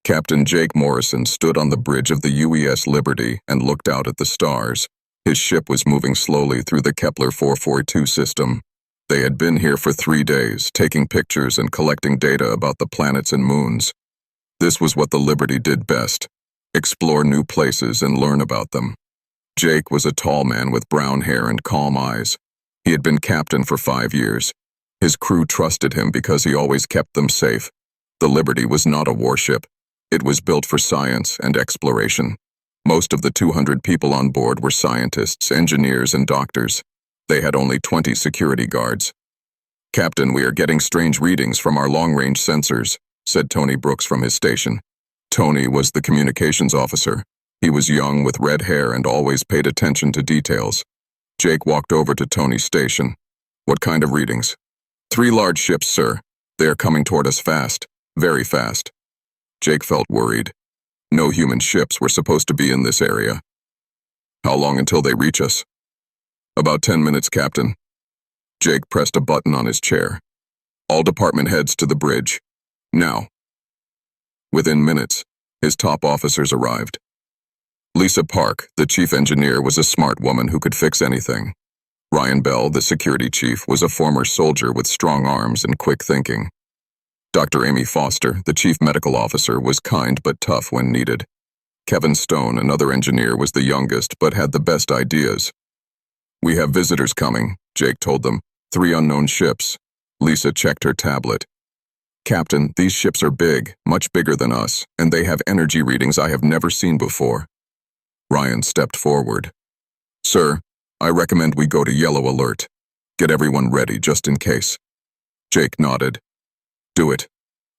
Captain Jake Morrison stood on the bridge of the UES Liberty and looked out at the stars. His ship was moving slowly through the Kepler 442 system. They had been here for 3 days, taking pictures and collecting data about the planets and moons. This was what the Liberty did best: explore new places and learn about them. Jake was a tall man with brown hair and calm eyes. He had been captain for 5 years. His crew trusted him because he always kept them safe. The Liberty was not a warship. It was built for science and exploration. Most of the 200 people on board were scientists, engineers, and doctors. They had only 20 security guards. "Captain, we are getting strange readings from our long-range sensors," said Tony Brooks from his station. Tony was the communications officer. He was young with red hair and always paid attention to details. Jake walked over to Tony's station. "What kind of readings?" "3 large ships, sir. They are coming toward us fast, very fast." Jake felt worried. No human ships were supposed to be in this area. "How long until they reach us?" "About 10 minutes, Captain." Jake pressed a button on his chair. "All department heads to the bridge. Now." Within minutes, his top officers arrived. Lisa Park, the chief engineer, was a smart woman who could fix anything. Ryan Bell, the security chief, was a former soldier with strong arms and quick thinking. Dr. Amy Foster, the chief medical officer, was kind but tough when needed. Kevin Stone, another engineer, was the youngest but had the best ideas. "We have visitors coming," Jake told them. 3 unknown ships. Lisa checked her tablet. "Captain, these ships are big, much bigger than us, and they have energy readings I have never seen before." Ryan stepped forward. "Sir, I recommend we go to yellow alert. Get everyone ready just in case." Jake nodded. "Do it,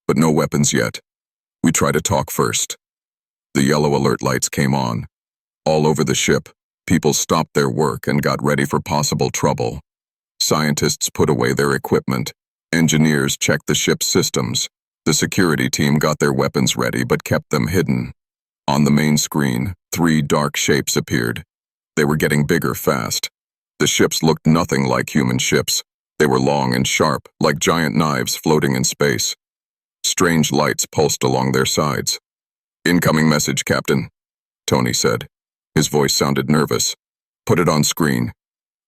but no weapons yet. We try to talk first." The yellow alert lights came on. All over the ship, people stopped their work and got ready for possible trouble. Scientists put away their equipment. Engineers checked the ship's systems. The security team got their weapons ready but kept them hidden. On the main screen, 3 dark shapes appeared. They were getting bigger fast. The ships looked nothing like human ships. They were long and sharp, like giant knives floating in space. Strange lights pulsed along their sides. "Incoming message, Captain," Tony said. His voice sounded nervous. "Put it on screen."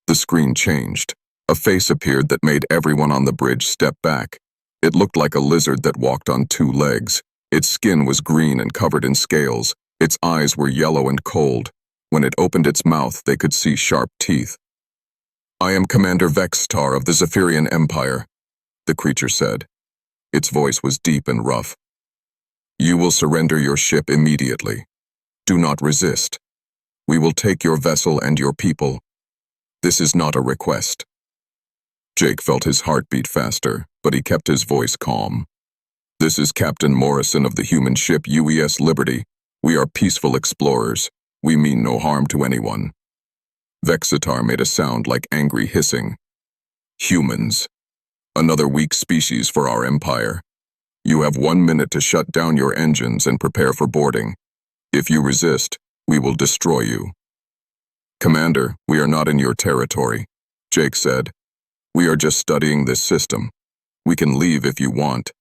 The screen changed. A face appeared that made everyone on the bridge step back. It looked like a lizard that walked on 2 legs. Its skin was green and covered in scales. Its eyes were yellow and cold. When it opened its mouth, they could see sharp teeth. "I am Commander Vextar of the Zephyrian Empire," the creature said. Its voice was deep and rough. "You will surrender your ship immediately. Do not resist. We will take your vessel and your people. This is not a request." Jake felt his heart beat faster, but he kept his voice calm. "This is Captain Morrison of the human ship UES Liberty. We are peaceful explorers. We mean no harm to anyone." Vexitar made a sound like angry hissing. "Humans. Another weak species for our empire. You have 1 minute to shut down your engines and prepare for boarding. If you resist, we will destroy you." "Commander, we are not in your territory," Jake said. "We are just studying this system. We can leave if you want."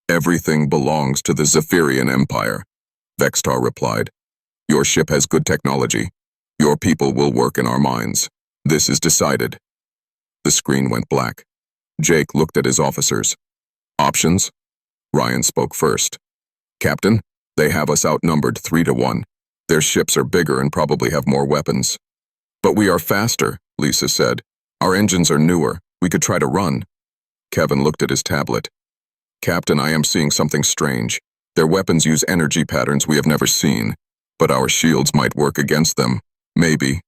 "Everything belongs to the Zephyrian Empire," Vextar replied. "Your ship has good technology. Your people will work in our mines. This is decided." The screen went black. Jake looked at his officers. "Options?" Ryan spoke first. "Captain, they have us outnumbered 3 to 1. Their ships are bigger and probably have more weapons." "But we are faster," Lisa said. "Our engines are newer. We could try to run." Kevin looked at his tablet. "Captain, I am seeing something strange. Their weapons use energy patterns we have never seen, but our shields might work against them. Maybe."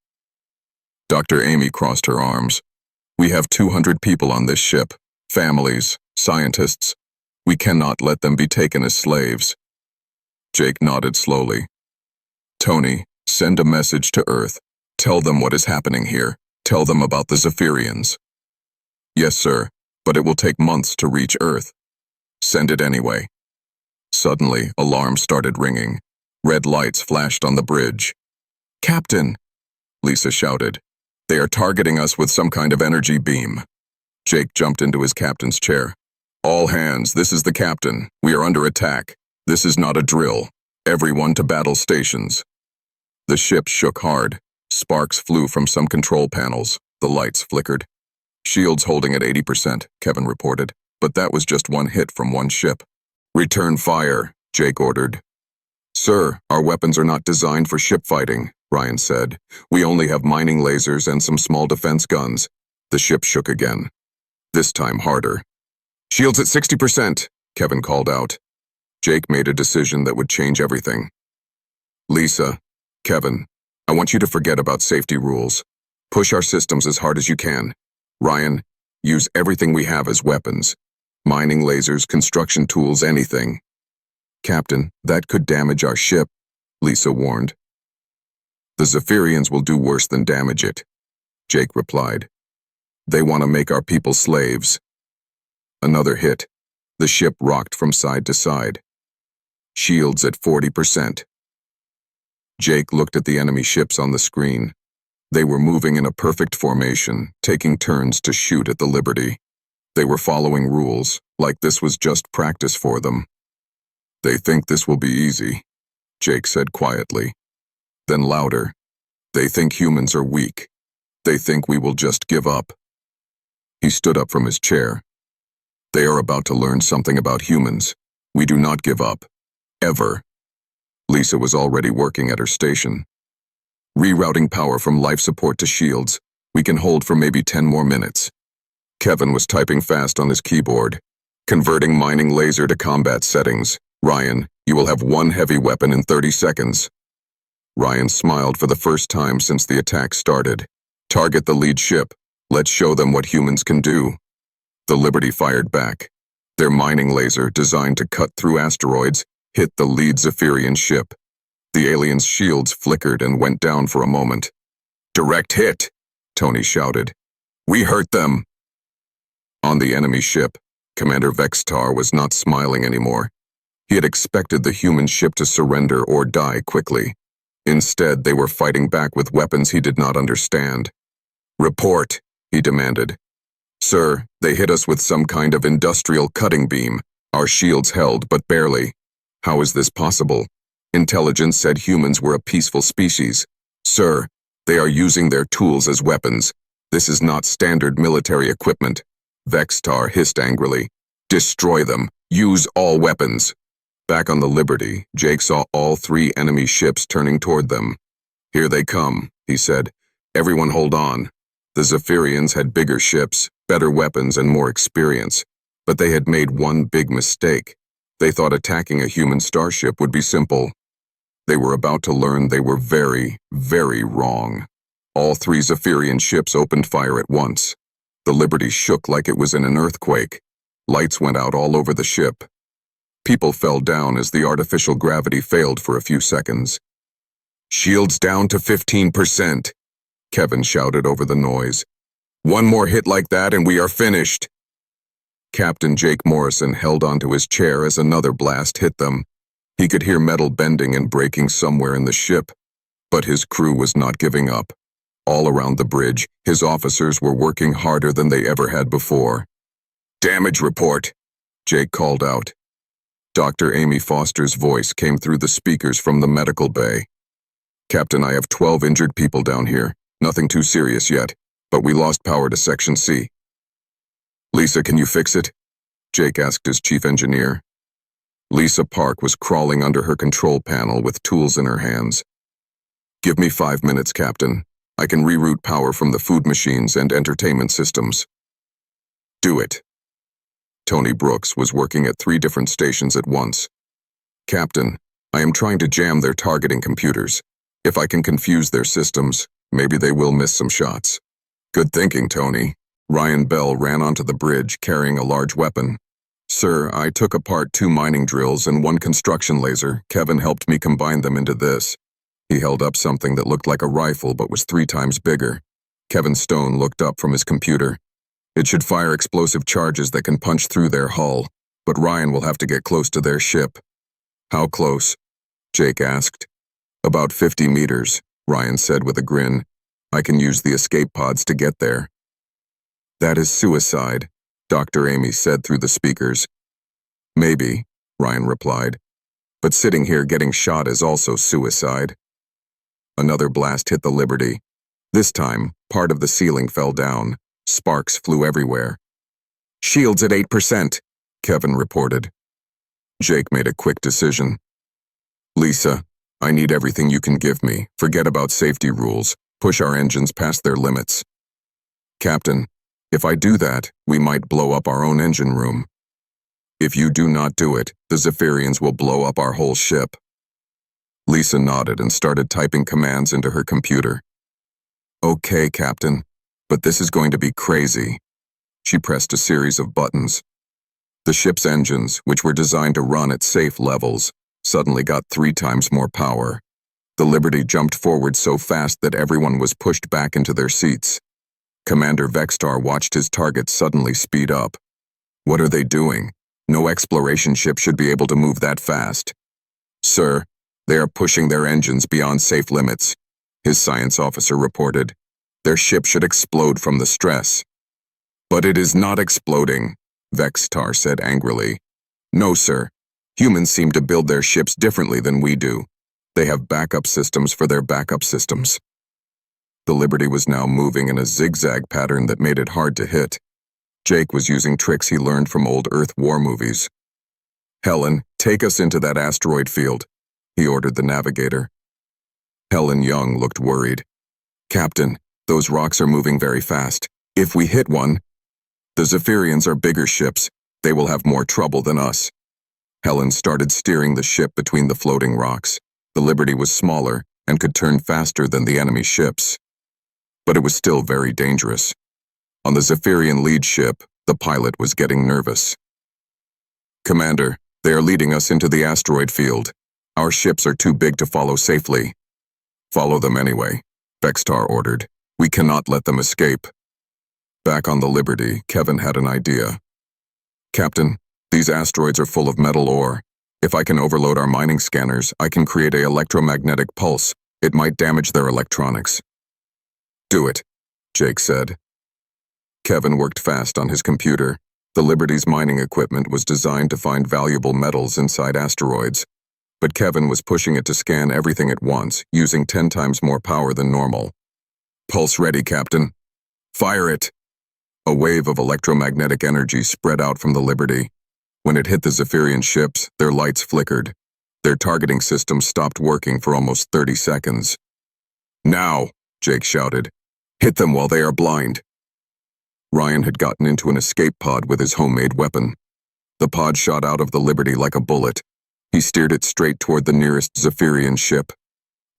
Dr. Amy crossed her arms. "We have 200 people on this ship. Families, scientists. We cannot let them be taken as slaves." Jake nodded slowly. "Tony, send a message to Earth. Tell them what is happening here. Tell them about the Zephyrians." "Yes, sir, but it will take months to reach Earth." "Send it anyway." Suddenly, alarms started ringing. Red lights flashed on the bridge. "Captain!" Lisa shouted. "They are targeting us with some kind of energy beam." Jake jumped into his captain's chair. "All hands, this is the captain. We are under attack. This is not a drill. Everyone to battle stations. The ship shook hard. Sparks flew from some control panels. The lights flickered. Shields holding at 80%, Kevin reported. But that was just one hit from one ship. Return fire, Jake ordered. Sir, our weapons are not designed for ship fighting, Ryan said. We only have mining lasers and some small defense guns. The ship shook again. This time harder. Shields at 60%, Kevin called out. Jake made a decision that would change everything. Lisa, Kevin, I want you to forget about safety rules. Push our systems as hard as you can. Ryan, use everything we have as weapons. Mining lasers, construction tools, anything. Captain, that could damage our ship, Lisa warned. The Zephyrians will do worse than damage it, Jake replied. They want to make our people slaves. Another hit. The ship rocked from side to side. Shields at 40%. Jake looked at the enemy ships on the screen. They were moving in a perfect formation, taking turns to shoot at the Liberty. They were following rules, like this was just practice for them. They think this will be easy, Jake said quietly. Then louder. They think humans are weak. They think we will just give up. He stood up from his chair. They are about to learn something about humans. We do not give up. Ever. Lisa was already working at her station. Rerouting power from life support to shields. We can hold for maybe 10 more minutes. Kevin was typing fast on his keyboard. Converting mining laser to combat settings. Ryan, you will have one heavy weapon in 30 seconds. Ryan smiled for the first time since the attack started. Target the lead ship. Let's show them what humans can do. The Liberty fired back. Their mining laser, designed to cut through asteroids, hit the lead Zephyrian ship. The aliens' shields flickered and went down for a moment. Direct hit, Tony shouted. We hurt them. On the enemy ship, Commander Vextar was not smiling anymore. He had expected the human ship to surrender or die quickly. Instead, they were fighting back with weapons he did not understand. Report, he demanded. Sir, they hit us with some kind of industrial cutting beam. Our shields held, but barely. How is this possible? Intelligence said humans were a peaceful species. Sir, they are using their tools as weapons. This is not standard military equipment. Vextar hissed angrily. Destroy them. Use all weapons. Back on the Liberty, Jake saw all 3 enemy ships turning toward them. Here they come, he said. Everyone hold on. The Zephyrians had bigger ships, better weapons, and more experience. But they had made one big mistake. They thought attacking a human starship would be simple. They were about to learn they were very, very wrong. All 3 Zephyrian ships opened fire at once. The Liberty shook like it was in an earthquake. Lights went out all over the ship. People fell down as the artificial gravity failed for a few seconds. Shields down to 15%, Kevin shouted over the noise. One more hit like that and we are finished. Captain Jake Morrison held onto his chair as another blast hit them. He could hear metal bending and breaking somewhere in the ship, but his crew was not giving up. All around the bridge, his officers were working harder than they ever had before. Damage report, Jake called out. Dr. Amy Foster's voice came through the speakers from the medical bay. Captain, I have 12 injured people down here. Nothing too serious yet, but we lost power to Section C. Lisa, can you fix it? Jake asked his chief engineer. Lisa Park was crawling under her control panel with tools in her hands. Give me 5 minutes, Captain. I can reroute power from the food machines and entertainment systems. Do it. Tony Brooks was working at 3 different stations at once. Captain, I am trying to jam their targeting computers. If I can confuse their systems, maybe they will miss some shots. Good thinking, Tony. Ryan Bell ran onto the bridge carrying a large weapon. Sir, I took apart 2 mining drills and 1 construction laser. Kevin helped me combine them into this. He held up something that looked like a rifle but was 3 times bigger. Kevin Stone looked up from his computer. It should fire explosive charges that can punch through their hull, but Ryan will have to get close to their ship. How close? Jake asked. About 50 meters, Ryan said with a grin. I can use the escape pods to get there. That is suicide, Dr. Amy said through the speakers. Maybe, Ryan replied. But sitting here getting shot is also suicide. Another blast hit the Liberty. This time, part of the ceiling fell down. Sparks flew everywhere. "Shields at 8%, Kevin reported. Jake made a quick decision. "Lisa, I need everything you can give me. Forget about safety rules. Push our engines past their limits." "Captain, if I do that, we might blow up our own engine room. If you do not do it, the Zephyrians will blow up our whole ship." Lisa nodded and started typing commands into her computer. "Okay, Captain, but this is going to be crazy." She pressed a series of buttons. The ship's engines, which were designed to run at safe levels, suddenly got 3 times more power. The Liberty jumped forward so fast that everyone was pushed back into their seats. Commander Vextar watched his target suddenly speed up. "What are they doing? No exploration ship should be able to move that fast." "Sir, they are pushing their engines beyond safe limits," his science officer reported. "Their ship should explode from the stress." "But it is not exploding," Vextar said angrily. "No, sir. Humans seem to build their ships differently than we do. They have backup systems for their backup systems." The Liberty was now moving in a zigzag pattern that made it hard to hit. Jake was using tricks he learned from old Earth war movies. "Helen, take us into that asteroid field," he ordered the navigator. Helen Young looked worried. "Captain, those rocks are moving very fast. If we hit one..." "The Zephyrians are bigger ships. They will have more trouble than us." Helen started steering the ship between the floating rocks. The Liberty was smaller and could turn faster than the enemy ships. But it was still very dangerous. On the Zephyrian lead ship, the pilot was getting nervous. "Commander, they are leading us into the asteroid field. Our ships are too big to follow safely." "Follow them anyway," Vextar ordered. "We cannot let them escape." Back on the Liberty, Kevin had an idea. "Captain, these asteroids are full of metal ore. If I can overload our mining scanners, I can create an electromagnetic pulse. It might damage their electronics." "Do it," Jake said. Kevin worked fast on his computer. The Liberty's mining equipment was designed to find valuable metals inside asteroids, but Kevin was pushing it to scan everything at once, using 10 times more power than normal. "Pulse ready, Captain." "Fire it." A wave of electromagnetic energy spread out from the Liberty. When it hit the Zephyrian ships, their lights flickered. Their targeting system stopped working for almost 30 seconds. "Now," Jake shouted. "Hit them while they are blind." Ryan had gotten into an escape pod with his homemade weapon. The pod shot out of the Liberty like a bullet. He steered it straight toward the nearest Zephyrian ship.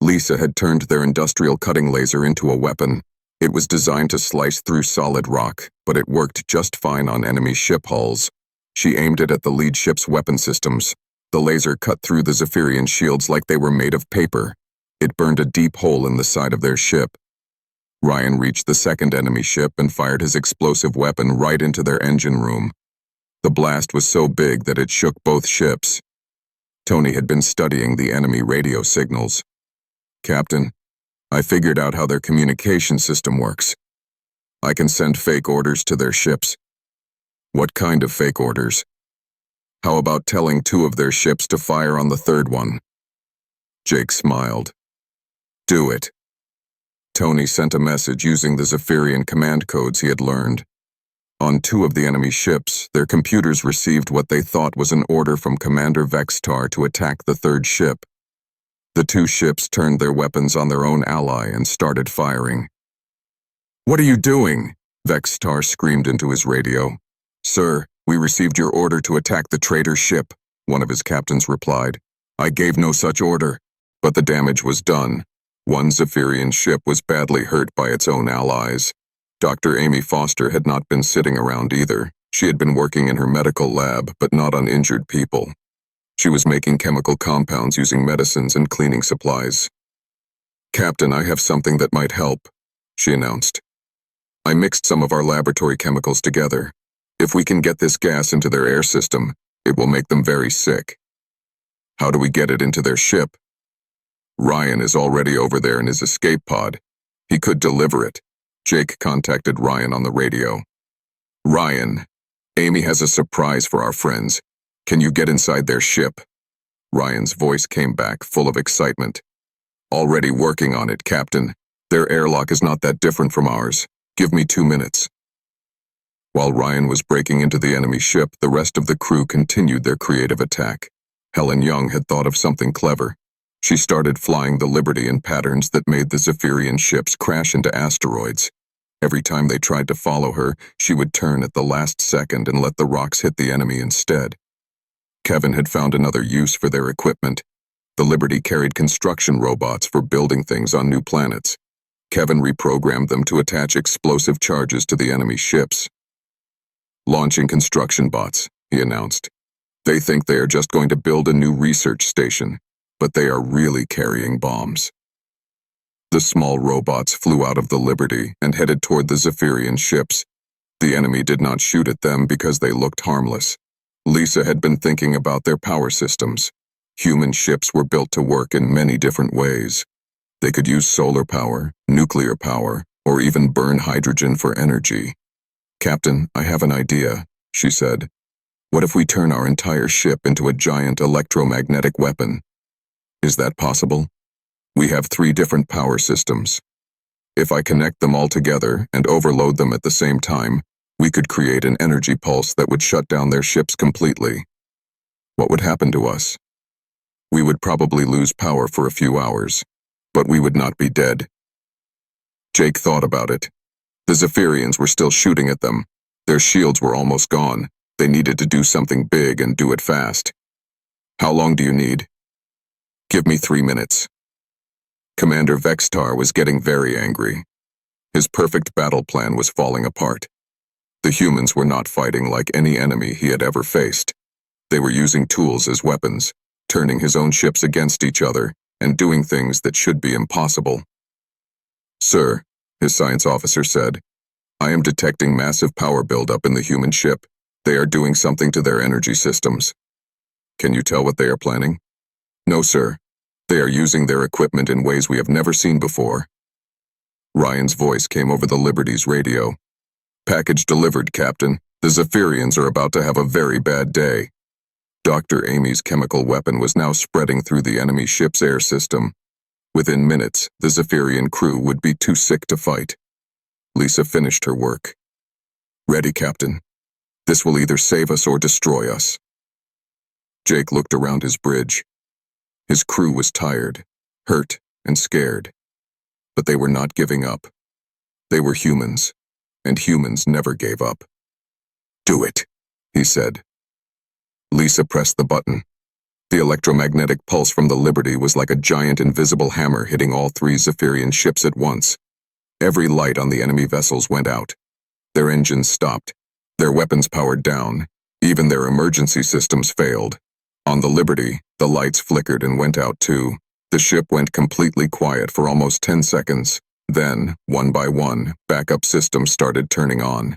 Lisa had turned their industrial cutting laser into a weapon. It was designed to slice through solid rock, but it worked just fine on enemy ship hulls. She aimed it at the lead ship's weapon systems. The laser cut through the Zephyrian shields like they were made of paper. It burned a deep hole in the side of their ship. Ryan reached the second enemy ship and fired his explosive weapon right into their engine room. The blast was so big that it shook both ships. Tony had been studying the enemy radio signals. "Captain, I figured out how their communication system works. I can send fake orders to their ships." "What kind of fake orders?" "How about telling 2 of their ships to fire on the third one?" Jake smiled. "Do it." Tony sent a message using the Zephyrian command codes he had learned. On 2 of the enemy ships, their computers received what they thought was an order from Commander Vextar to attack the third ship. The 2 ships turned their weapons on their own ally and started firing. "What are you doing?" Vextar screamed into his radio. "Sir, we received your order to attack the traitor ship," one of his captains replied. "I gave no such order, but the damage was done. One Zephyrian ship was badly hurt by its own allies. Dr. Amy Foster had not been sitting around either. She had been working in her medical lab, but not on injured people. She was making chemical compounds using medicines and cleaning supplies. "Captain, I have something that might help," she announced. "I mixed some of our laboratory chemicals together. If we can get this gas into their air system, it will make them very sick." "How do we get it into their ship?" "Ryan is already over there in his escape pod. He could deliver it." Jake contacted Ryan on the radio. "Ryan, Amy has a surprise for our friends. Can you get inside their ship?" Ryan's voice came back, full of excitement. Already working on it, Captain. Their airlock is not that different from ours. Give me 2 minutes. While Ryan was breaking into the enemy ship, the rest of the crew continued their creative attack. Helen Young had thought of something clever. She started flying the Liberty in patterns that made the Zephyrian ships crash into asteroids. Every time they tried to follow her, she would turn at the last second and let the rocks hit the enemy instead. Kevin had found another use for their equipment. The Liberty carried construction robots for building things on new planets. Kevin reprogrammed them to attach explosive charges to the enemy ships. Launching construction bots, he announced. They think they are just going to build a new research station, but they are really carrying bombs. The small robots flew out of the Liberty and headed toward the Zephyrian ships. The enemy did not shoot at them because they looked harmless. Lisa had been thinking about their power systems. Human ships were built to work in many different ways. They could use solar power, nuclear power, or even burn hydrogen for energy. Captain, I have an idea, she said. What if we turn our entire ship into a giant electromagnetic weapon? Is that possible? We have 3 different power systems. If I connect them all together and overload them at the same time, we could create an energy pulse that would shut down their ships completely. What would happen to us? We would probably lose power for a few hours, but we would not be dead. Jake thought about it. The Zephyrians were still shooting at them. Their shields were almost gone. They needed to do something big and do it fast. How long do you need? Give me 3 minutes. Commander Vextar was getting very angry. His perfect battle plan was falling apart. The humans were not fighting like any enemy he had ever faced. They were using tools as weapons, turning his own ships against each other, and doing things that should be impossible. Sir, his science officer said, I am detecting massive power buildup in the human ship. They are doing something to their energy systems. Can you tell what they are planning? No, sir. They are using their equipment in ways we have never seen before. Ryan's voice came over the Liberty's radio. Package delivered, Captain. The Zephyrians are about to have a very bad day. Dr. Amy's chemical weapon was now spreading through the enemy ship's air system. Within minutes, the Zephyrian crew would be too sick to fight. Lisa finished her work. Ready, Captain. This will either save us or destroy us. Jake looked around his bridge. His crew was tired, hurt, and scared. But they were not giving up. They were humans, and humans never gave up. Do it, he said. Lisa pressed the button. The electromagnetic pulse from the Liberty was like a giant invisible hammer hitting all 3 Zephyrian ships at once. Every light on the enemy vessels went out. Their engines stopped. Their weapons powered down. Even their emergency systems failed. On the Liberty, the lights flickered and went out too. The ship went completely quiet for almost 10 seconds. Then, one by one, backup systems started turning on.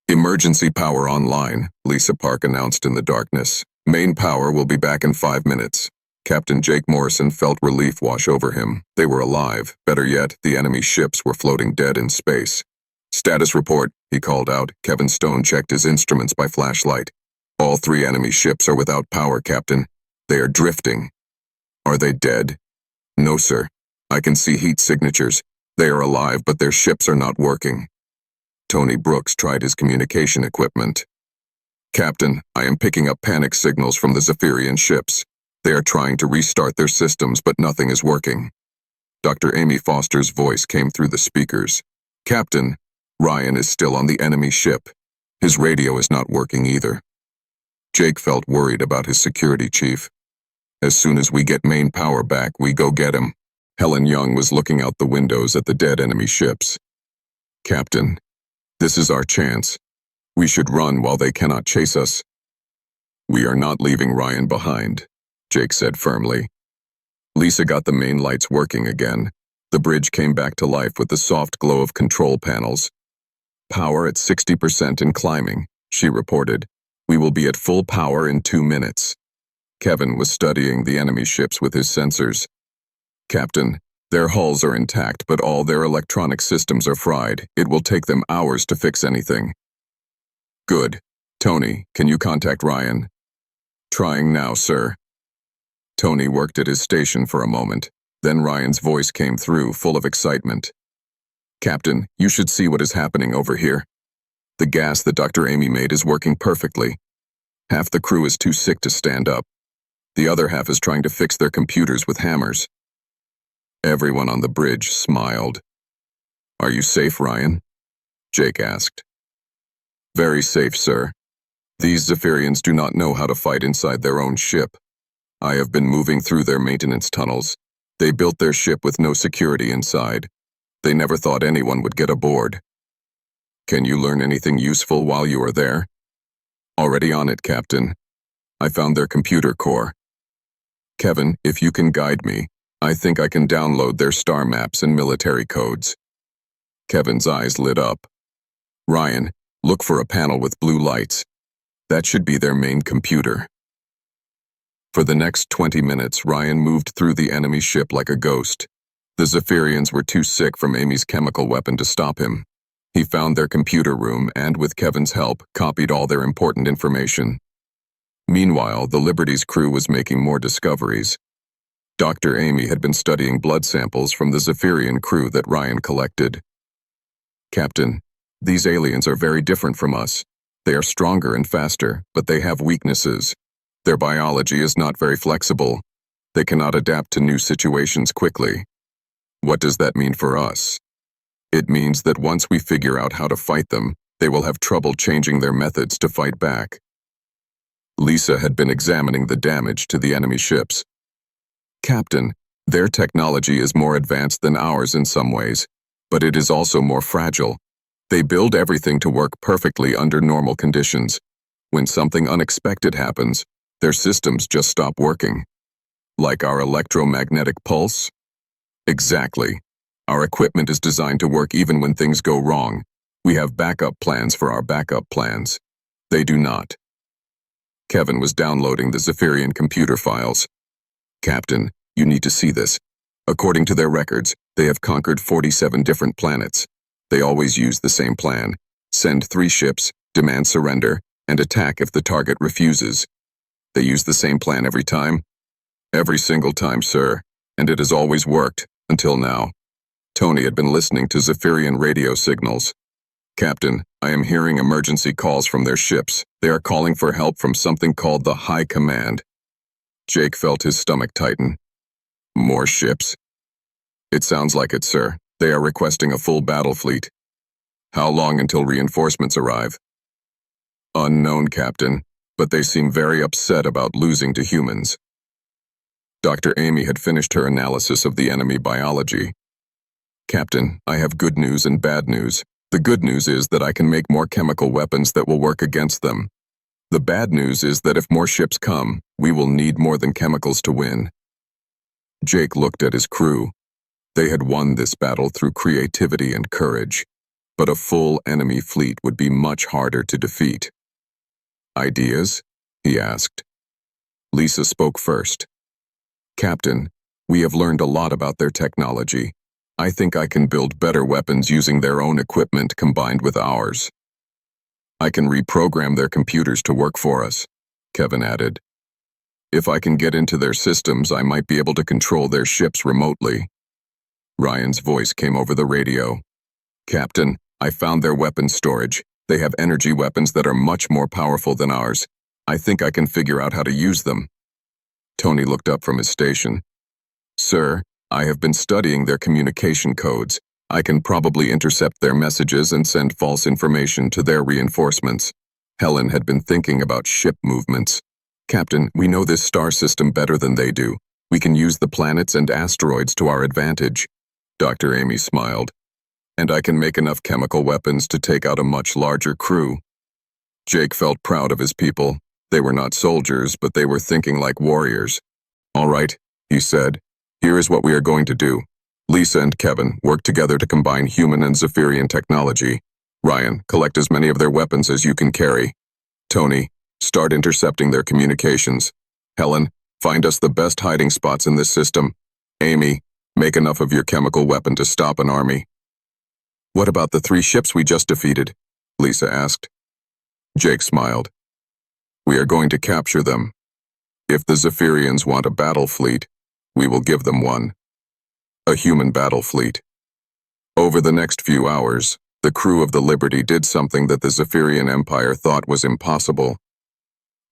Emergency power online, Lisa Park announced in the darkness. Main power will be back in 5 minutes. Captain Jake Morrison felt relief wash over him. They were alive. Better yet, the enemy ships were floating dead in space. Status report, he called out. Kevin Stone checked his instruments by flashlight. All 3 enemy ships are without power, Captain. They are drifting. Are they dead? No, sir. I can see heat signatures. They are alive, but their ships are not working. Tony Brooks tried his communication equipment. Captain, I am picking up panic signals from the Zephyrian ships. They are trying to restart their systems, but nothing is working. Dr. Amy Foster's voice came through the speakers. Captain, Ryan is still on the enemy ship. His radio is not working either. Jake felt worried about his security chief. As soon as we get main power back, we go get him. Helen Young was looking out the windows at the dead enemy ships. Captain, this is our chance. We should run while they cannot chase us. We are not leaving Ryan behind, Jake said firmly. Lisa got the main lights working again. The bridge came back to life with the soft glow of control panels. Power at 60% and climbing, she reported. We will be at full power in 2 minutes. Kevin was studying the enemy ships with his sensors. Captain, their hulls are intact, but all their electronic systems are fried. It will take them hours to fix anything. Good. Tony, can you contact Ryan? Trying now, sir. Tony worked at his station for a moment. Then Ryan's voice came through, full of excitement. "Captain, you should see what is happening over here. The gas that Dr. Amy made is working perfectly. Half the crew is too sick to stand up. The other half is trying to fix their computers with hammers." Everyone on the bridge smiled. "Are you safe, Ryan?" Jake asked. "Very safe, sir. These Zephyrians do not know how to fight inside their own ship. I have been moving through their maintenance tunnels. They built their ship with no security inside. They never thought anyone would get aboard. Can you learn anything useful while you are there?" "Already on it, Captain. I found their computer core. Kevin, if you can guide me, I think I can download their star maps and military codes." Kevin's eyes lit up. "Ryan, look for a panel with blue lights. That should be their main computer." For the next 20 minutes, Ryan moved through the enemy ship like a ghost. The Zephyrians were too sick from Amy's chemical weapon to stop him. He found their computer room and, with Kevin's help, copied all their important information. Meanwhile, the Liberty's crew was making more discoveries. Dr. Amy had been studying blood samples from the Zephyrian crew that Ryan collected. "Captain, these aliens are very different from us. They are stronger and faster, but they have weaknesses. Their biology is not very flexible. They cannot adapt to new situations quickly. What does that mean for us? It means that once we figure out how to fight them, they will have trouble changing their methods to fight back." Lisa had been examining the damage to the enemy ships. "Captain, their technology is more advanced than ours in some ways, but it is also more fragile. They build everything to work perfectly under normal conditions. When something unexpected happens, their systems just stop working. Like our electromagnetic pulse?" "Exactly. Our equipment is designed to work even when things go wrong. We have backup plans for our backup plans. They do not." Kevin was downloading the Zephyrian computer files. "Captain, you need to see this. According to their records, they have conquered 47 different planets. They always use the same plan. Send 3 ships, demand surrender, and attack if the target refuses. They use the same plan every time?" "Every single time, sir, and it has always worked, until now." Tony had been listening to Zephyrian radio signals. "Captain, I am hearing emergency calls from their ships. They are calling for help from something called the High Command." Jake felt his stomach tighten. "More ships?" "It sounds like it, sir. They are requesting a full battle fleet." "How long until reinforcements arrive?" "Unknown, Captain, but they seem very upset about losing to humans." Dr. Amy had finished her analysis of the enemy biology. "Captain, I have good news and bad news. The good news is that I can make more chemical weapons that will work against them. The bad news is that if more ships come, we will need more than chemicals to win." Jake looked at his crew. They had won this battle through creativity and courage, but a full enemy fleet would be much harder to defeat. "Ideas?" he asked. Lisa spoke first. "Captain, we have learned a lot about their technology. I think I can build better weapons using their own equipment combined with ours. I can reprogram their computers to work for us," Kevin added. "If I can get into their systems, I might be able to control their ships remotely." Ryan's voice came over the radio. "Captain, I found their weapons storage. They have energy weapons that are much more powerful than ours. I think I can figure out how to use them." Tony looked up from his station. "Sir, I have been studying their communication codes. I can probably intercept their messages and send false information to their reinforcements." Helen had been thinking about ship movements. "Captain, we know this star system better than they do. We can use the planets and asteroids to our advantage." Dr. Amy smiled. "And I can make enough chemical weapons to take out a much larger crew." Jake felt proud of his people. They were not soldiers, but they were thinking like warriors. "All right," he said. "Here is what we are going to do. Lisa and Kevin work together to combine human and Zephyrian technology. Ryan, collect as many of their weapons as you can carry. Tony, start intercepting their communications. Helen, find us the best hiding spots in this system. Amy, make enough of your chemical weapon to stop an army." "What about the 3 ships we just defeated?" Lisa asked. Jake smiled. "We are going to capture them. If the Zephyrians want a battle fleet, we will give them one. A human battle fleet. Over the next few hours, the crew of the Liberty did something that the Zephyrian Empire thought was impossible.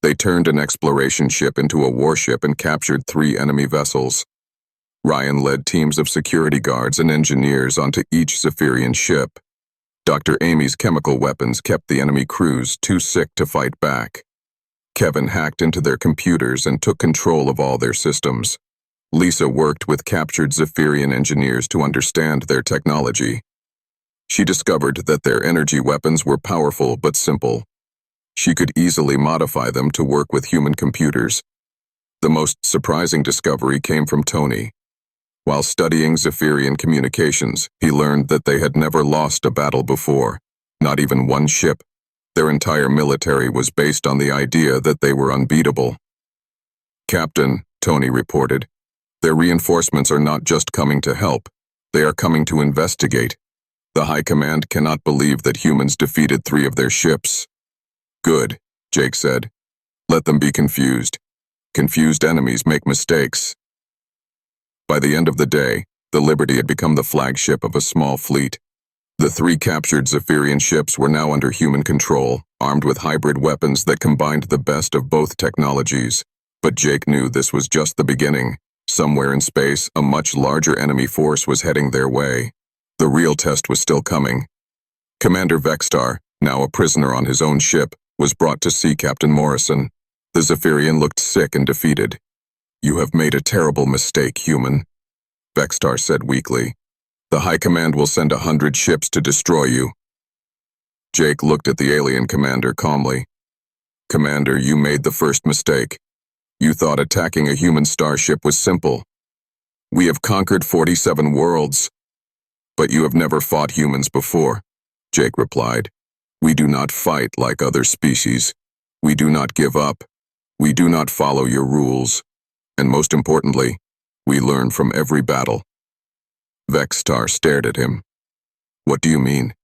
They turned an exploration ship into a warship and captured 3 enemy vessels. Ryan led teams of security guards and engineers onto each Zephyrian ship. Dr. Amy's chemical weapons kept the enemy crews too sick to fight back. Kevin hacked into their computers and took control of all their systems. Lisa worked with captured Zephyrian engineers to understand their technology. She discovered that their energy weapons were powerful but simple. She could easily modify them to work with human computers. The most surprising discovery came from Tony. While studying Zephyrian communications, he learned that they had never lost a battle before, not even one ship. Their entire military was based on the idea that they were unbeatable. "Captain," Tony reported, "their reinforcements are not just coming to help, they are coming to investigate. The High Command cannot believe that humans defeated 3 of their ships." "Good," Jake said. "Let them be confused. Confused enemies make mistakes." By the end of the day, the Liberty had become the flagship of a small fleet. The 3 captured Zephyrian ships were now under human control, armed with hybrid weapons that combined the best of both technologies. But Jake knew this was just the beginning. Somewhere in space, a much larger enemy force was heading their way. The real test was still coming. Commander Vextar, now a prisoner on his own ship, was brought to see Captain Morrison. The Zephyrian looked sick and defeated. "You have made a terrible mistake, human," Vextar said weakly. "The High Command will send 100 ships to destroy you." Jake looked at the alien commander calmly. "Commander, you made the first mistake. You thought attacking a human starship was simple. We have conquered 47 worlds. But you have never fought humans before," Jake replied. "We do not fight like other species. We do not give up. We do not follow your rules. And most importantly, we learn from every battle." Vextar stared at him. "What do you mean?"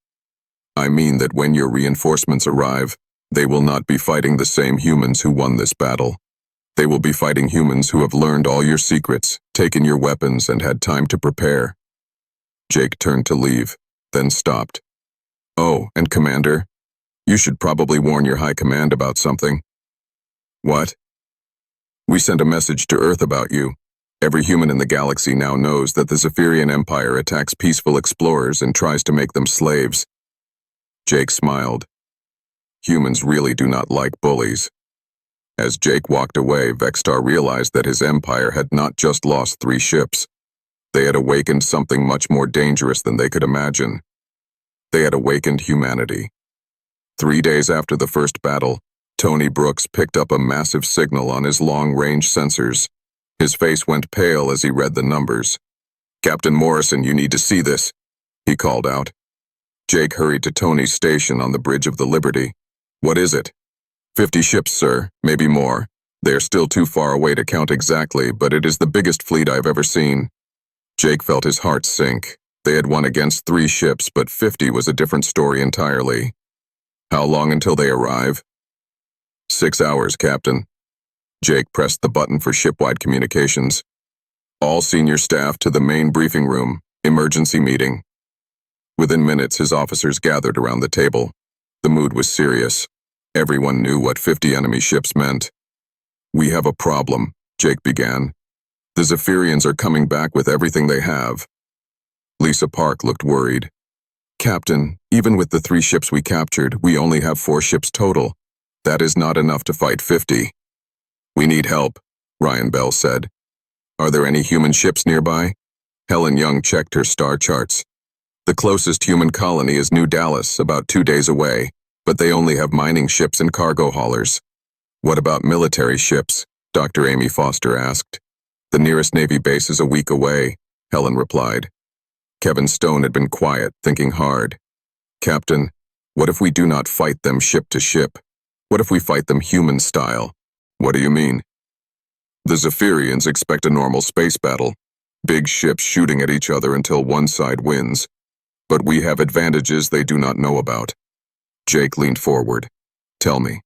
"I mean that when your reinforcements arrive, they will not be fighting the same humans who won this battle. They will be fighting humans who have learned all your secrets, taken your weapons, and had time to prepare." Jake turned to leave, then stopped. "Oh, and Commander, you should probably warn your High Command about something." "What?" "We sent a message to Earth about you. Every human in the galaxy now knows that the Zephyrian Empire attacks peaceful explorers and tries to make them slaves." Jake smiled. Humans really do not like bullies. As Jake walked away, Vextar realized that his empire had not just lost 3 ships. They had awakened something much more dangerous than they could imagine. They had awakened humanity. 3 days after the first battle, Tony Brooks picked up a massive signal on his long-range sensors. His face went pale as he read the numbers. "Captain Morrison, you need to see this," he called out. Jake hurried to Tony's station on the bridge of the Liberty. "What is it?" 50 ships, sir, maybe more. They are still too far away to count exactly, but it is the biggest fleet I've ever seen." Jake felt his heart sink. They had won against 3 ships, but 50 was a different story entirely. "How long until they arrive?" 6 hours, Captain." Jake pressed the button for shipwide communications. "All senior staff to the main briefing room. Emergency meeting." Within minutes, his officers gathered around the table. The mood was serious. Everyone knew what 50 enemy ships meant. "We have a problem," Jake began. "The Zephyrians are coming back with everything they have." Lisa Park looked worried. "Captain, even with the 3 ships we captured, we only have 4 ships total. That is not enough to fight 50. "We need help," Ryan Bell said. "Are there any human ships nearby?" Helen Young checked her star charts. "The closest human colony is New Dallas, about 2 days away, but they only have mining ships and cargo haulers." "What about military ships?" Dr. Amy Foster asked. "The nearest Navy base is a week away," Helen replied. Kevin Stone had been quiet, thinking hard. "Captain, what if we do not fight them ship to ship? What if we fight them human style?" "What do you mean?" "The Zephyrians expect a normal space battle. Big ships shooting at each other until one side wins. But we have advantages they do not know about." Jake leaned forward. "Tell me."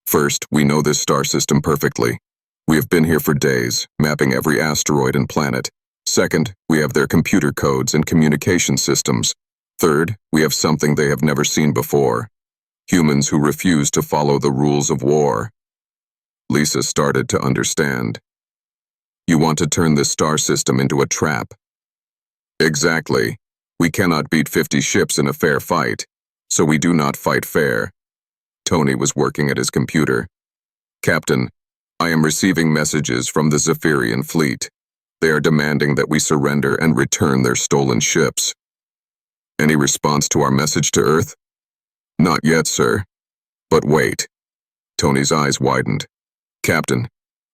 "First, we know this star system perfectly. We have been here for days, mapping every asteroid and planet. Second, we have their computer codes and communication systems. Third, we have something they have never seen before. Humans who refuse to follow the rules of war. Lisa started to understand. You want to turn this star system into a trap. Exactly. We cannot beat 50 ships in a fair fight, so we do not fight fair. Tony was working at his computer. Captain, I am receiving messages from the Zephyrian fleet. They are demanding that we surrender and return their stolen ships. Any response to our message to Earth? Not yet, sir. But wait. Tony's eyes widened. Captain,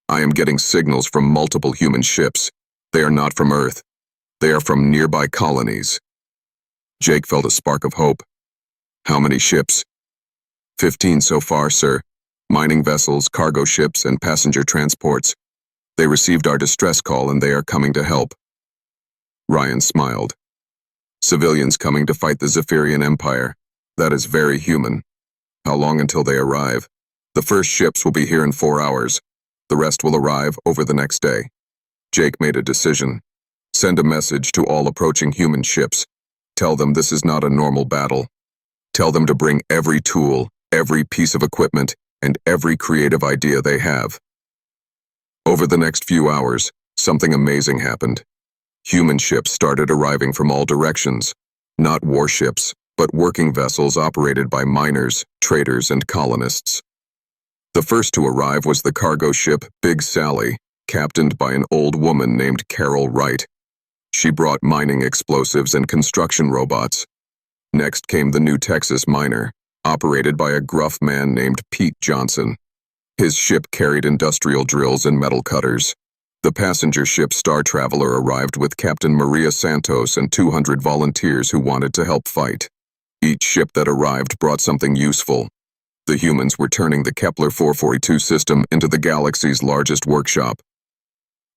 I am getting signals from multiple human ships. They are not from Earth. They are from nearby colonies. Jake felt a spark of hope. How many ships? 15 so far, sir. Mining vessels, cargo ships, and passenger transports. They received our distress call and they are coming to help. Ryan smiled. Civilians coming to fight the Zephyrian Empire. That is very human. How long until they arrive? The first ships will be here in 4 hours. The rest will arrive over the next day. Jake made a decision. Send a message to all approaching human ships. Tell them this is not a normal battle. Tell them to bring every tool, every piece of equipment, and every creative idea they have. Over the next few hours, something amazing happened. Human ships started arriving from all directions. Not warships, but working vessels operated by miners, traders, and colonists. The first to arrive was the cargo ship Big Sally, captained by an old woman named Carol Wright. She brought mining explosives and construction robots. Next came the New Texas miner, operated by a gruff man named Pete Johnson. His ship carried industrial drills and metal cutters. The passenger ship Star Traveler arrived with Captain Maria Santos and 200 volunteers who wanted to help fight. Each ship that arrived brought something useful. The humans were turning the Kepler 442 system into the galaxy's largest workshop.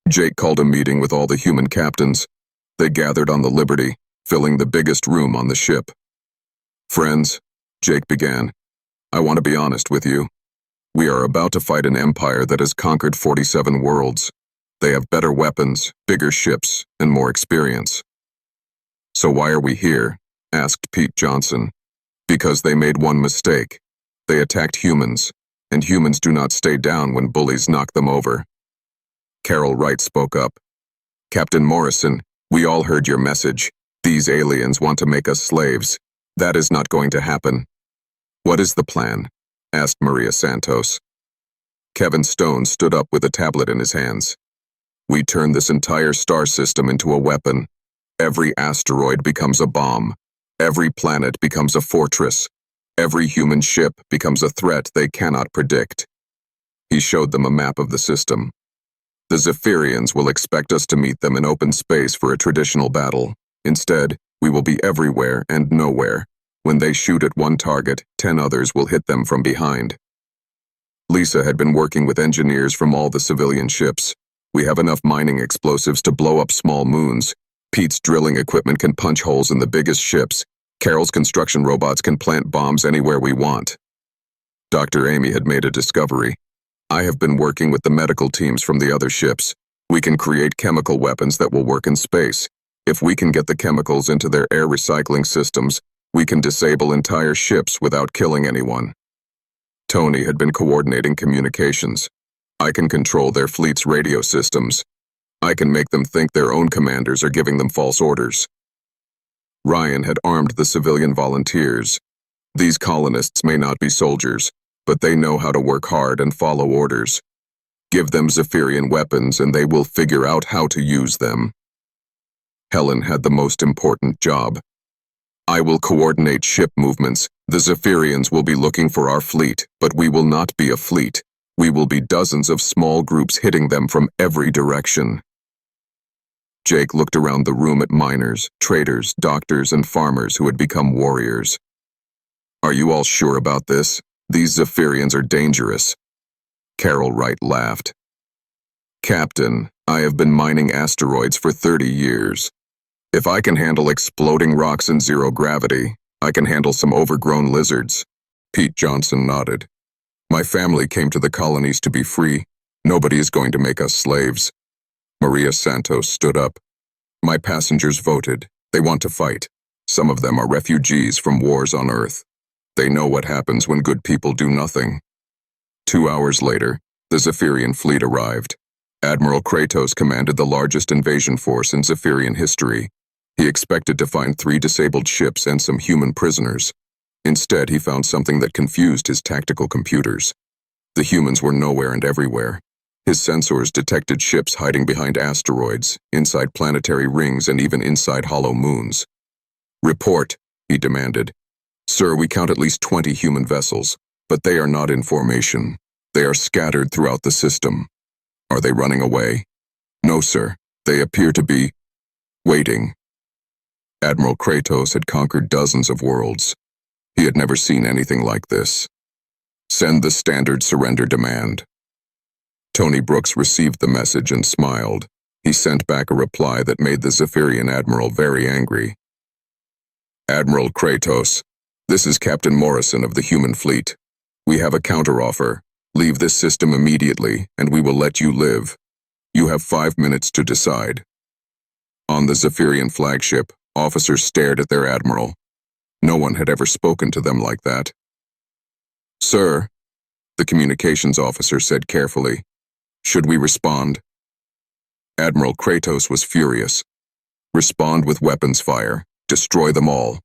Jake called a meeting with all the human captains. They gathered on the Liberty, filling the biggest room on the ship. Friends, Jake began, I want to be honest with you. We are about to fight an empire that has conquered 47 worlds. They have better weapons, bigger ships, and more experience. So why are we here? Asked Pete Johnson. Because they made one mistake. They attacked humans, and humans do not stay down when bullies knock them over. Carol Wright spoke up. Captain Morrison, we all heard your message. These aliens want to make us slaves. That is not going to happen. What is the plan? Asked Maria Santos. Kevin Stone stood up with a tablet in his hands. We turn this entire star system into a weapon. Every asteroid becomes a bomb. Every planet becomes a fortress. Every human ship becomes a threat they cannot predict. He showed them a map of the system. The Zephyrians will expect us to meet them in open space for a traditional battle. Instead, we will be everywhere and nowhere. When they shoot at one target, 10 others will hit them from behind. Lisa had been working with engineers from all the civilian ships. We have enough mining explosives to blow up small moons. Pete's drilling equipment can punch holes in the biggest ships. Carol's construction robots can plant bombs anywhere we want. Dr. Amy had made a discovery. I have been working with the medical teams from the other ships. We can create chemical weapons that will work in space. If we can get the chemicals into their air recycling systems, we can disable entire ships without killing anyone. Tony had been coordinating communications. I can control their fleet's radio systems. I can make them think their own commanders are giving them false orders. Ryan had armed the civilian volunteers. These colonists may not be soldiers, but they know how to work hard and follow orders. Give them Zephyrian weapons and they will figure out how to use them. Helen had the most important job. I will coordinate ship movements. The Zephyrians will be looking for our fleet, but we will not be a fleet. We will be dozens of small groups hitting them from every direction. Jake looked around the room at miners, traders, doctors, and farmers who had become warriors. Are you all sure about this? These Zephyrians are dangerous. Carol Wright laughed. Captain, I have been mining asteroids for 30 years. If I can handle exploding rocks in zero gravity, I can handle some overgrown lizards. Pete Johnson nodded. My family came to the colonies to be free. Nobody is going to make us slaves. Maria Santos stood up. My passengers voted. They want to fight. Some of them are refugees from wars on Earth. They know what happens when good people do nothing. 2 hours later, the Zephyrian fleet arrived. Admiral Kratos commanded the largest invasion force in Zephyrian history. He expected to find 3 disabled ships and some human prisoners. Instead, he found something that confused his tactical computers. The humans were nowhere and everywhere. His sensors detected ships hiding behind asteroids, inside planetary rings, and even inside hollow moons. Report, he demanded. Sir, we count at least 20 human vessels, but they are not in formation. They are scattered throughout the system. Are they running away? No, sir. They appear to be waiting. Admiral Kratos had conquered dozens of worlds. He had never seen anything like this. Send the standard surrender demand. Tony Brooks received the message and smiled. He sent back a reply that made the Zephyrian admiral very angry. Admiral Kratos, this is Captain Morrison of the human fleet. We have a counteroffer. Leave this system immediately, and we will let you live. You have 5 minutes to decide. On the Zephyrian flagship, officers stared at their admiral. No one had ever spoken to them like that. Sir, the communications officer said carefully, should we respond? Admiral Kratos was furious. Respond with weapons fire. Destroy them all.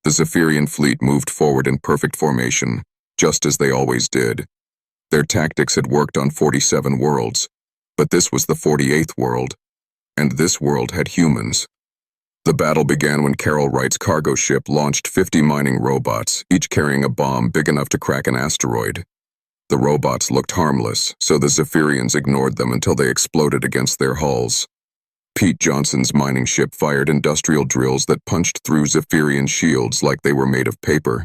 The Zephyrian fleet moved forward in perfect formation, just as they always did. Their tactics had worked on 47 worlds, but this was the 48th world, and this world had humans. The battle began when Carol Wright's cargo ship launched 50 mining robots, each carrying a bomb big enough to crack an asteroid. The robots looked harmless, so the Zephyrians ignored them until they exploded against their hulls. Pete Johnson's mining ship fired industrial drills that punched through Zephyrian shields like they were made of paper.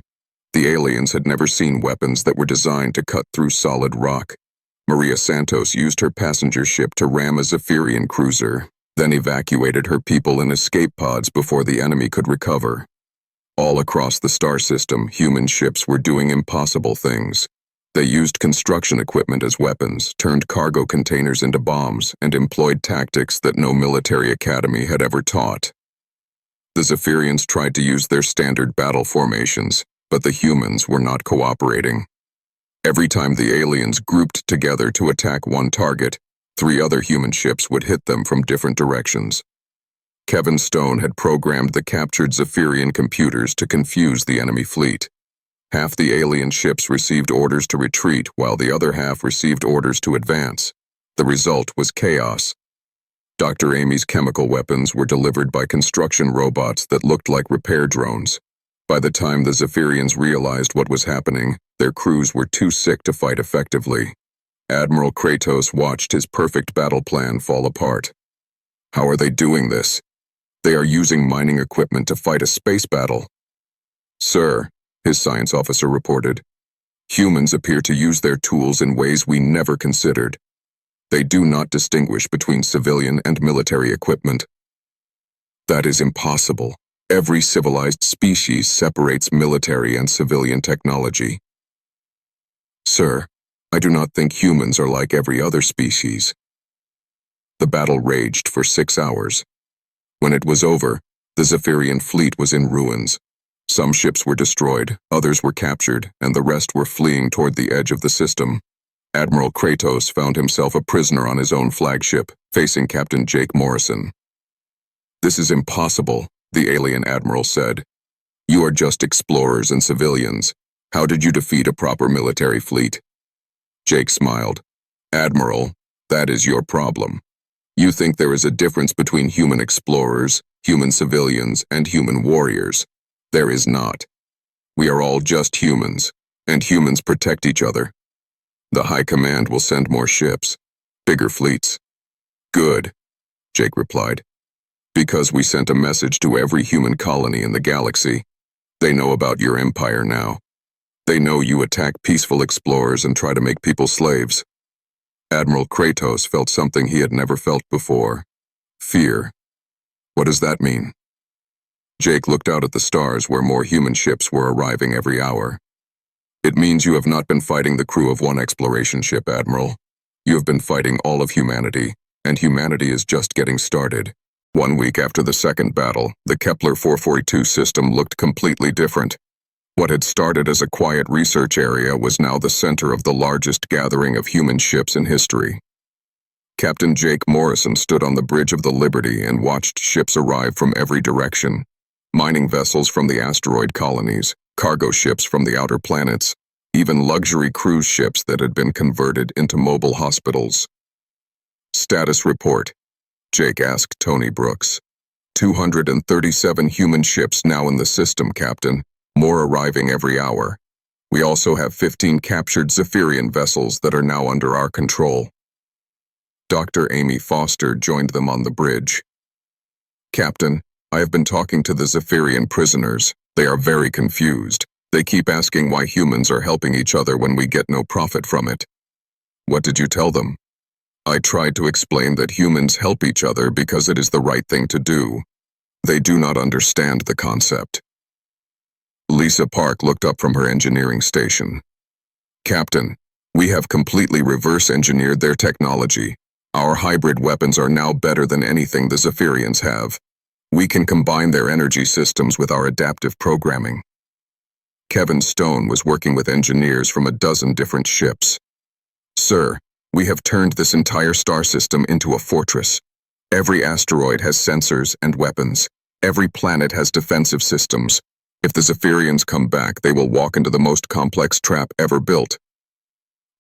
The aliens had never seen weapons that were designed to cut through solid rock. Maria Santos used her passenger ship to ram a Zephyrian cruiser, then evacuated her people in escape pods before the enemy could recover. All across the star system, human ships were doing impossible things. They used construction equipment as weapons, turned cargo containers into bombs, and employed tactics that no military academy had ever taught. The Zephyrians tried to use their standard battle formations, but the humans were not cooperating. Every time the aliens grouped together to attack one target, 3 other human ships would hit them from different directions. Kevin Stone had programmed the captured Zephyrian computers to confuse the enemy fleet. Half the alien ships received orders to retreat, while the other half received orders to advance. The result was chaos. Dr. Amy's chemical weapons were delivered by construction robots that looked like repair drones. By the time the Zephyrians realized what was happening, their crews were too sick to fight effectively. Admiral Kratos watched his perfect battle plan fall apart. How are they doing this? They are using mining equipment to fight a space battle. Sir, his science officer reported, humans appear to use their tools in ways we never considered. They do not distinguish between civilian and military equipment. That is impossible. Every civilized species separates military and civilian technology. Sir, I do not think humans are like every other species. The battle raged for 6 hours. When it was over, the Zephyrian fleet was in ruins. Some ships were destroyed, others were captured, and the rest were fleeing toward the edge of the system. Admiral Kratos found himself a prisoner on his own flagship, facing Captain Jake Morrison. This is impossible, the alien admiral said. You are just explorers and civilians. How did you defeat a proper military fleet? Jake smiled. Admiral, that is your problem. You think there is a difference between human explorers, human civilians, and human warriors. There is not. We are all just humans, and humans protect each other. The High Command will send more ships, bigger fleets. Good, Jake replied. Because we sent a message to every human colony in the galaxy. They know about your empire now. They know you attack peaceful explorers and try to make people slaves. Admiral Kratos felt something he had never felt before. Fear. What does that mean? Jake looked out at the stars where more human ships were arriving every hour. It means you have not been fighting the crew of one exploration ship, Admiral. You have been fighting all of humanity, and humanity is just getting started. 1 week after the second battle, the Kepler 442 system looked completely different. What had started as a quiet research area was now the center of the largest gathering of human ships in history. Captain Jake Morrison stood on the bridge of the Liberty and watched ships arrive from every direction. Mining vessels from the asteroid colonies, cargo ships from the outer planets, even luxury cruise ships that had been converted into mobile hospitals. Status report, Jake asked Tony Brooks. 237 human ships now in the system, Captain, more arriving every hour. We also have 15 captured Zephyrian vessels that are now under our control. Dr. Amy Foster joined them on the bridge. Captain, I have been talking to the Zephyrian prisoners. They are very confused. They keep asking why humans are helping each other when we get no profit from it. What did you tell them? I tried to explain that humans help each other because it is the right thing to do. They do not understand the concept. Lisa Park looked up from her engineering station. Captain, we have completely reverse-engineered their technology. Our hybrid weapons are now better than anything the Zephyrians have. We can combine their energy systems with our adaptive programming. Kevin Stone was working with engineers from a dozen different ships. Sir, we have turned this entire star system into a fortress. Every asteroid has sensors and weapons. Every planet has defensive systems. If the Zephyrians come back, they will walk into the most complex trap ever built.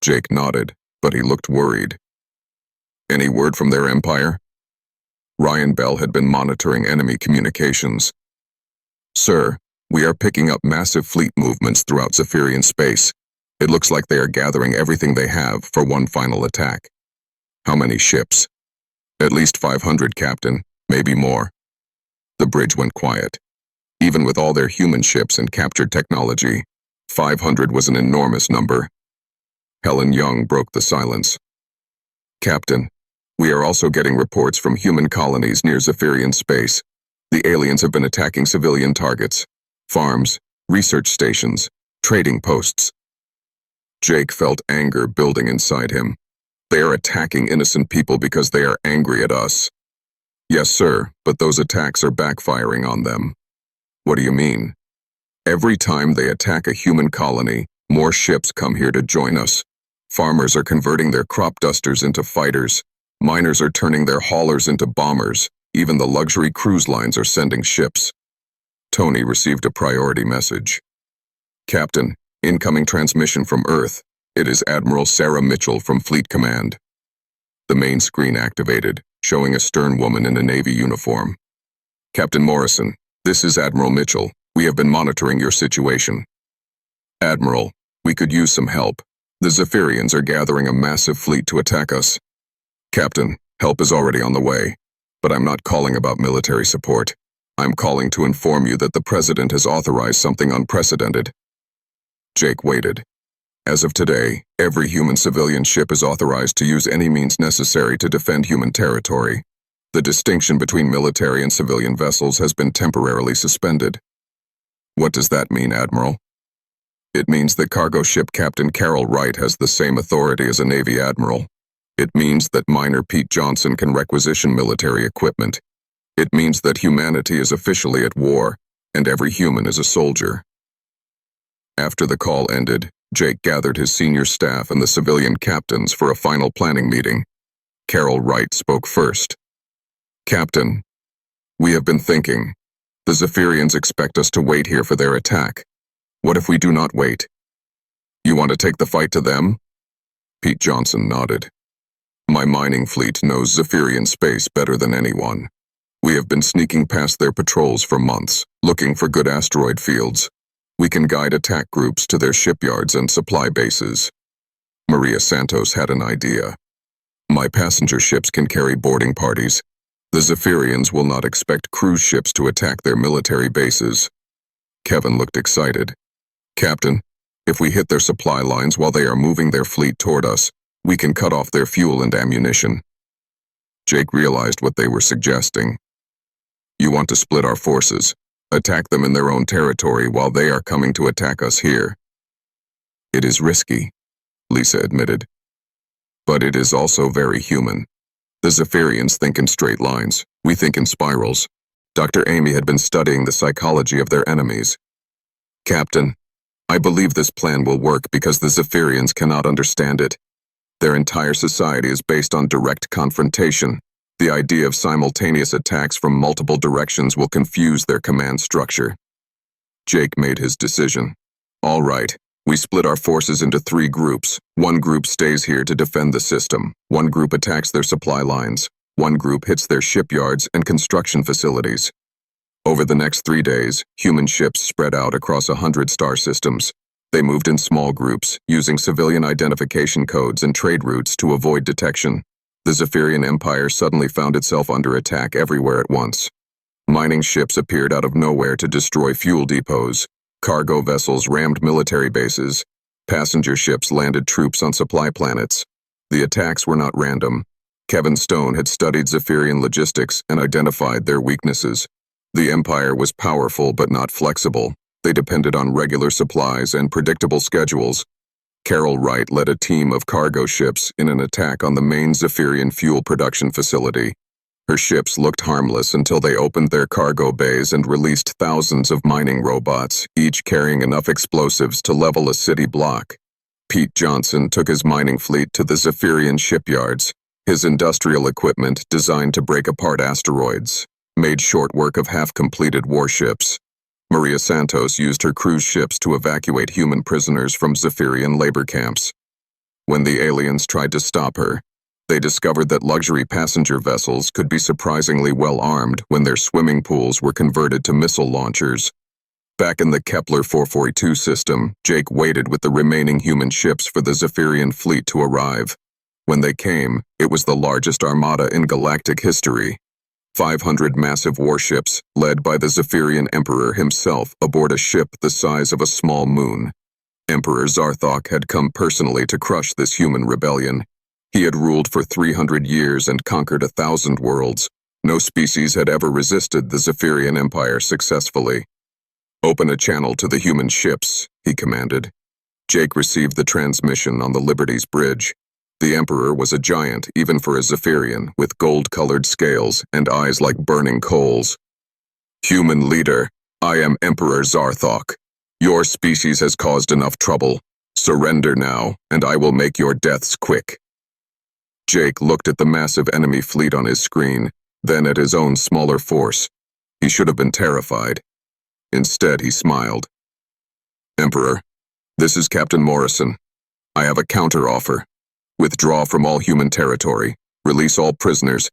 Jake nodded, but he looked worried. Any word from their empire? Ryan Bell had been monitoring enemy communications. Sir, we are picking up massive fleet movements throughout Zephyrian space. It looks like they are gathering everything they have for one final attack. How many ships? At least 500, Captain, maybe more. The bridge went quiet. Even with all their human ships and captured technology, 500 was an enormous number. Helen Young broke the silence. Captain, we are also getting reports from human colonies near Zephyrian space. The aliens have been attacking civilian targets. Farms, research stations, trading posts. Jake felt anger building inside him. They are attacking innocent people because they are angry at us. Yes, sir, but those attacks are backfiring on them. What do you mean? Every time they attack a human colony, more ships come here to join us. Farmers are converting their crop dusters into fighters. Miners are turning their haulers into bombers. Even the luxury cruise lines are sending ships. Tony received a priority message. Captain, incoming transmission from Earth. It is Admiral Sarah Mitchell from Fleet Command. The main screen activated, showing a stern woman in a Navy uniform. Captain Morrison, this is Admiral Mitchell. We have been monitoring your situation. Admiral, we could use some help. The Zephyrians are gathering a massive fleet to attack us. Captain, help is already on the way. But I'm not calling about military support. I'm calling to inform you that the President has authorized something unprecedented. Jake waited. As of today, every human civilian ship is authorized to use any means necessary to defend human territory. The distinction between military and civilian vessels has been temporarily suspended. What does that mean, Admiral? It means that cargo ship Captain Carol Wright has the same authority as a Navy Admiral. It means that Miner Pete Johnson can requisition military equipment. It means that humanity is officially at war, and every human is a soldier. After the call ended, Jake gathered his senior staff and the civilian captains for a final planning meeting. Carol Wright spoke first. Captain, we have been thinking. The Zephyrians expect us to wait here for their attack. What if we do not wait? You want to take the fight to them? Pete Johnson nodded. My mining fleet knows Zephyrian space better than anyone. We have been sneaking past their patrols for months, looking for good asteroid fields. We can guide attack groups to their shipyards and supply bases. Maria Santos had an idea. My passenger ships can carry boarding parties. The Zephyrians will not expect cruise ships to attack their military bases. Kevin looked excited. Captain, if we hit their supply lines while they are moving their fleet toward us, we can cut off their fuel and ammunition. Jake realized what they were suggesting. You want to split our forces, attack them in their own territory while they are coming to attack us here. It is risky, Lisa admitted. But it is also very human. The Zephyrians think in straight lines. We think in spirals. Dr. Amy had been studying the psychology of their enemies. Captain, I believe this plan will work because the Zephyrians cannot understand it. Their entire society is based on direct confrontation. The idea of simultaneous attacks from multiple directions will confuse their command structure. Jake made his decision. All right, we split our forces into 3 groups. One group stays here to defend the system. One group attacks their supply lines. One group hits their shipyards and construction facilities. Over the next 3 days, human ships spread out across 100 star systems. They moved in small groups, using civilian identification codes and trade routes to avoid detection. The Zephyrian Empire suddenly found itself under attack everywhere at once. Mining ships appeared out of nowhere to destroy fuel depots. Cargo vessels rammed military bases. Passenger ships landed troops on supply planets. The attacks were not random. Kevin Stone had studied Zephyrian logistics and identified their weaknesses. The Empire was powerful but not flexible. They depended on regular supplies and predictable schedules. Carol Wright led a team of cargo ships in an attack on the main Zephyrian fuel production facility. Her ships looked harmless until they opened their cargo bays and released thousands of mining robots, each carrying enough explosives to level a city block. Pete Johnson took his mining fleet to the Zephyrian shipyards. His industrial equipment, designed to break apart asteroids, made short work of half-completed warships. Maria Santos used her cruise ships to evacuate human prisoners from Zephyrian labor camps. When the aliens tried to stop her, they discovered that luxury passenger vessels could be surprisingly well armed when their swimming pools were converted to missile launchers. Back in the Kepler 442 system, Jake waited with the remaining human ships for the Zephyrian fleet to arrive. When they came, it was the largest armada in galactic history. 500 massive warships, led by the Zephyrian Emperor himself aboard a ship the size of a small moon. Emperor Zarthok had come personally to crush this human rebellion. He had ruled for 300 years and conquered 1,000 worlds. No species had ever resisted the Zephyrian Empire successfully. "Open a channel to the human ships," he commanded. Jake received the transmission on the Liberty's bridge. The Emperor was a giant, even for a Zephyrian, with gold-colored scales and eyes like burning coals. "Human leader, I am Emperor Zarthok. Your species has caused enough trouble. Surrender now, and I will make your deaths quick." Jake looked at the massive enemy fleet on his screen, then at his own smaller force. He should have been terrified. Instead, he smiled. "Emperor, this is Captain Morrison. I have a counter-offer. Withdraw from all human territory, release all prisoners,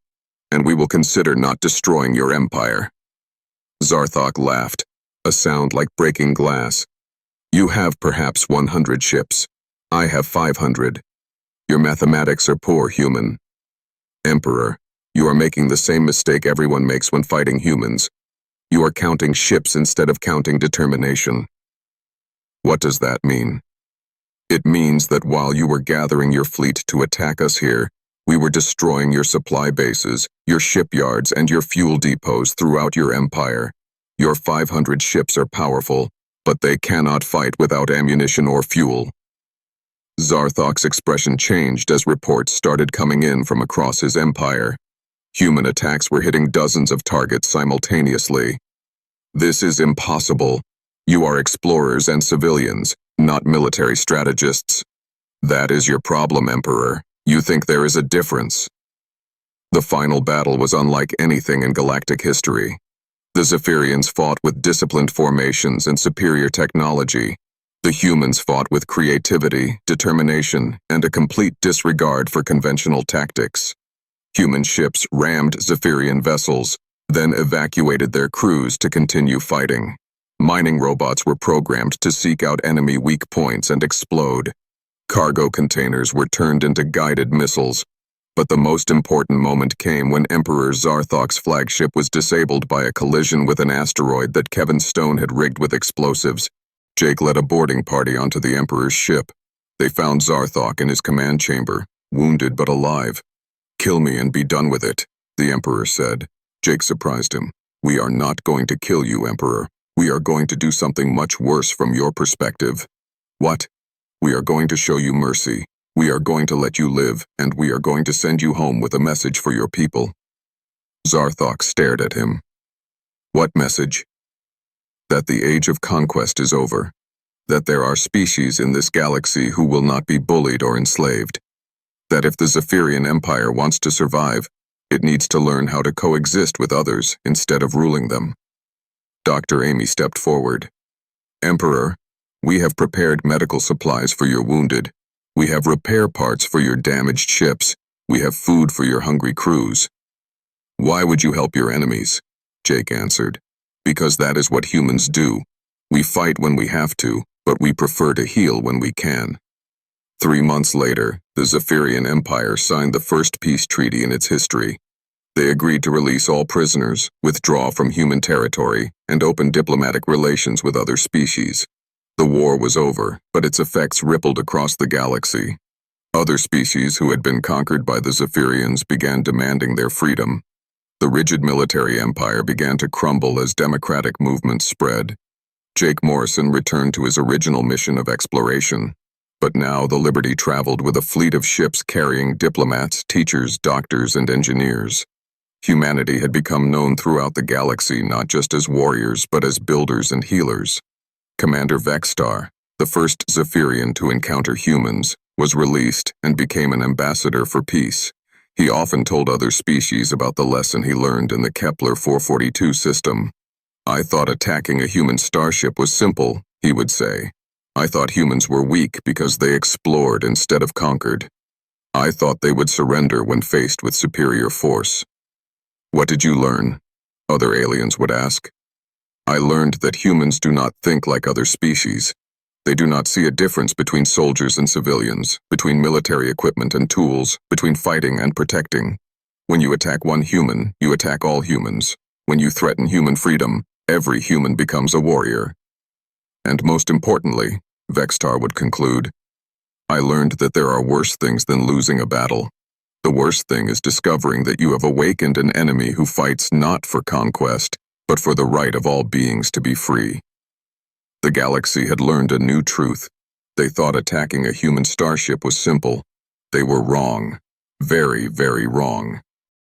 and we will consider not destroying your empire." Zarthok laughed, a sound like breaking glass. "You have perhaps 100 ships. I have 500. Your mathematics are poor, human." "Emperor, you are making the same mistake everyone makes when fighting humans. You are counting ships instead of counting determination." "What does that mean?" "It means that while you were gathering your fleet to attack us here, we were destroying your supply bases, your shipyards, and your fuel depots throughout your empire. Your 500 ships are powerful, but they cannot fight without ammunition or fuel." Zarthok's expression changed as reports started coming in from across his empire. Human attacks were hitting dozens of targets simultaneously. "This is impossible. You are explorers and civilians, not military strategists. That is your problem, Emperor. You think there is a difference." The final battle was unlike anything in galactic history. The Zephyrians fought with disciplined formations and superior technology. The humans fought with creativity, determination, and a complete disregard for conventional tactics. Human ships rammed Zephyrian vessels, then evacuated their crews to continue fighting. Mining robots were programmed to seek out enemy weak points and explode. Cargo containers were turned into guided missiles. But the most important moment came when Emperor Zarthok's flagship was disabled by a collision with an asteroid that Kevin Stone had rigged with explosives. Jake led a boarding party onto the Emperor's ship. They found Zarthok in his command chamber, wounded but alive. "Kill me and be done with it," the Emperor said. Jake surprised him. "We are not going to kill you, Emperor. We are going to do something much worse from your perspective." "What?" "We are going to show you mercy. We are going to let you live, and we are going to send you home with a message for your people." Zarthok stared at him. "What message?" "That the age of conquest is over. That there are species in this galaxy who will not be bullied or enslaved. That if the Zephyrian Empire wants to survive, it needs to learn how to coexist with others instead of ruling them." Dr. Amy stepped forward. "Emperor, we have prepared medical supplies for your wounded. We have repair parts for your damaged ships. We have food for your hungry crews." "Why would you help your enemies?" Jake answered. "Because that is what humans do. We fight when we have to, but we prefer to heal when we can." 3 months later, the Zephyrian Empire signed the first peace treaty in its history. They agreed to release all prisoners, withdraw from human territory, and open diplomatic relations with other species. The war was over, but its effects rippled across the galaxy. Other species who had been conquered by the Zephyrians began demanding their freedom. The rigid military empire began to crumble as democratic movements spread. Jake Morrison returned to his original mission of exploration. But now the Liberty traveled with a fleet of ships carrying diplomats, teachers, doctors, and engineers. Humanity had become known throughout the galaxy not just as warriors but as builders and healers. Commander Vexstar, the first Zephyrian to encounter humans, was released and became an ambassador for peace. He often told other species about the lesson he learned in the Kepler 442 system. "I thought attacking a human starship was simple," he would say. "I thought humans were weak because they explored instead of conquered. I thought they would surrender when faced with superior force." "What did you learn?" other aliens would ask. "I learned that humans do not think like other species. They do not see a difference between soldiers and civilians, between military equipment and tools, between fighting and protecting. When you attack one human, you attack all humans. When you threaten human freedom, every human becomes a warrior." And most importantly, Vexstar would conclude, "I learned that there are worse things than losing a battle. The worst thing is discovering that you have awakened an enemy who fights not for conquest, but for the right of all beings to be free." The galaxy had learned a new truth. They thought attacking a human starship was simple. They were wrong. Very, very wrong.